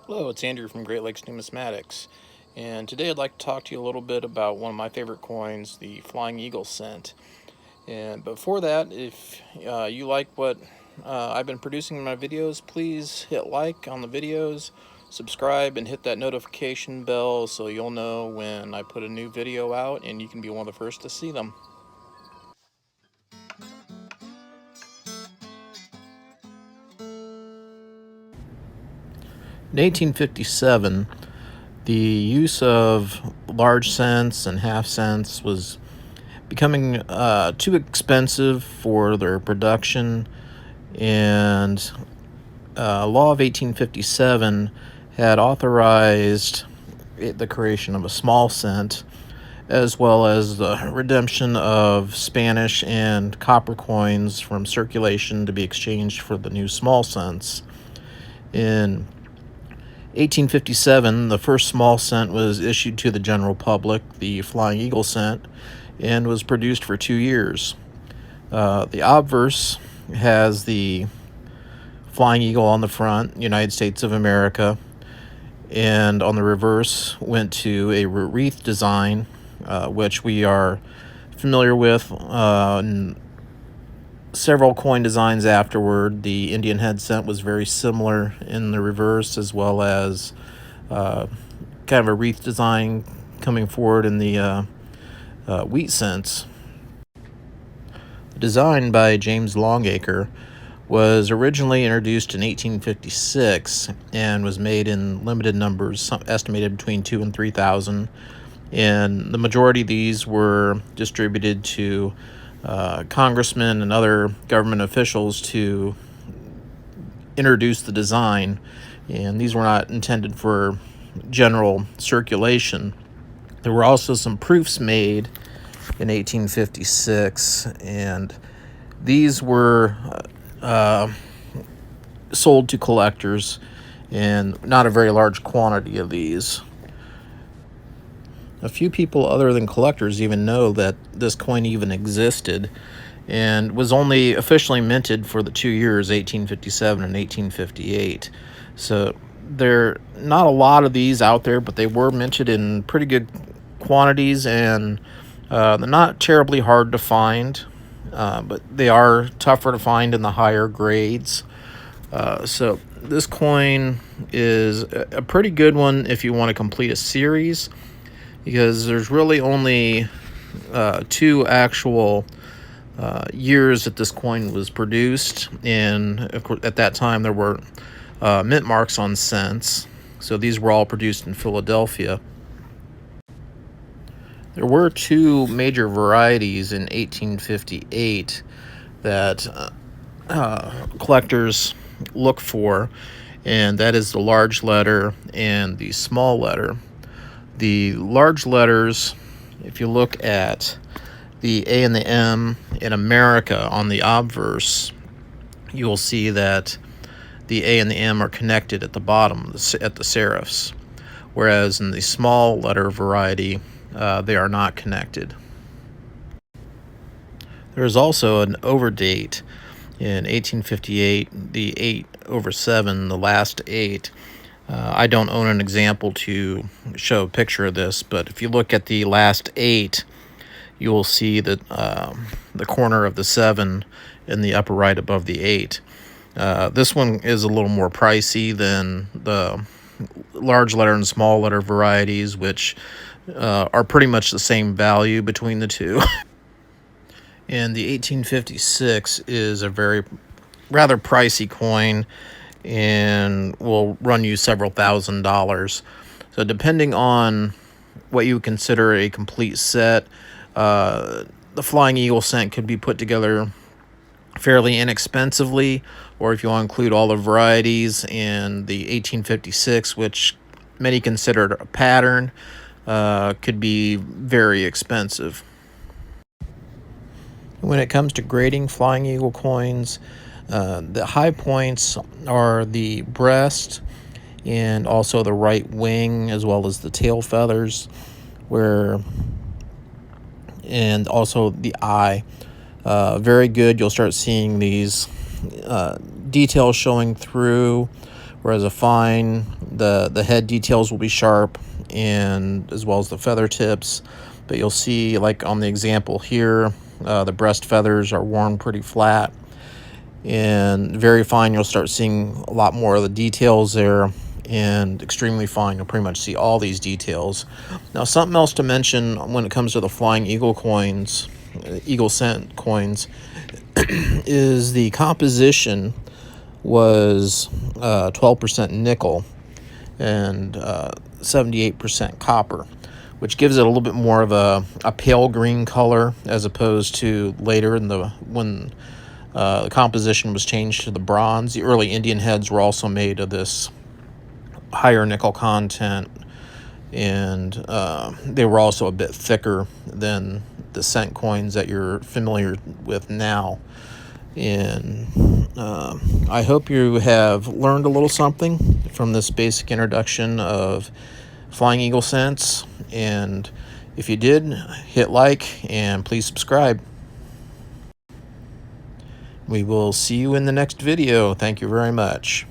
Hello, it's Andrew from Great Lakes Numismatics, and today I'd like to talk to you a little bit about one of my favorite coins, the Flying Eagle cent. And before that, if you like what I've been producing in my videos, please hit like on the videos, subscribe, and hit that notification bell so you'll know when I put a new video out and you can be one of the first to see them. In 1857, the use of large cents and half cents was becoming too expensive for their production, and law of 1857 had authorized the creation of a small cent, as well as the redemption of Spanish and copper coins from circulation to be exchanged for the new small cents. In 1857, the first small cent was issued to the general public, the Flying Eagle cent, and was produced for 2 years. The obverse has the Flying Eagle on the front, United States of America, and on the reverse went to a wreath design, which we are familiar with. Several coin designs afterward, the Indian head cent was very similar in the reverse, as well as kind of a wreath design coming forward in the wheat cents. Designed by James Longacre, was originally introduced in 1856 and was made in limited numbers, estimated between 2,000 and 3,000. And the majority of these were distributed to congressmen and other government officials to introduce the design. And these were not intended for general circulation. There were also some proofs made in 1856, and these were sold to collectors, and not a very large quantity of these. A few people other than collectors even know that this coin even existed, and was only officially minted for the 2 years, 1857 and 1858. So there are not a lot of these out there, but they were minted in pretty good quantities, and they're not terribly hard to find, but they are tougher to find in the higher grades. So this coin is a pretty good one if you want to complete a series, because there's really only 2 actual years that this coin was produced, and of course at that time there were mint marks on cents, so these were all produced in Philadelphia. There were 2 major varieties in 1858 that collectors look for, and that is the large letter and the small letter. The large letters, if you look at the A and the M in America on the obverse, you will see that the A and the M are connected at the bottom, at the serifs, whereas in the small letter variety, they are not connected. There is also an overdate in 1858, the 8/7, the last 8. I don't own an example to show a picture of this, but if you look at the last 8, you will see that the corner of the 7 in the upper right above the 8. This one is a little more pricey than the large letter and small letter varieties, which are pretty much the same value between the two. And the 1856 is a rather pricey coin, and will run you several $1,000s. So depending on what you consider a complete set, the Flying Eagle cent could be put together fairly inexpensively, or if you want to include all the varieties, and the 1856, which many consider a pattern, could be very expensive. When it comes to grading Flying Eagle coins, the high points are the breast and also the right wing, as well as the tail feathers, and also the eye. Very good. You'll start seeing these details showing through, whereas a fine The head details will be sharp, and as well as the feather tips. But you'll see, like on the example here, the breast feathers are worn pretty flat and very fine. You'll start seeing a lot more of the details there, and extremely fine. You'll pretty much see all these details. Now, something else to mention when it comes to the Flying Eagle coins, Eagle cent coins, is the composition was 12% nickel and 78% copper, which gives it a little bit more of a pale green color, as opposed to later in when the composition was changed to the bronze. The early Indian heads were also made of this higher nickel content, and they were also a bit thicker than the cent coins that you're familiar with now. And I hope you have learned a little something from this basic introduction of Flying Eagle cents. And if you did, hit like and please subscribe. We will see you in the next video. Thank you very much.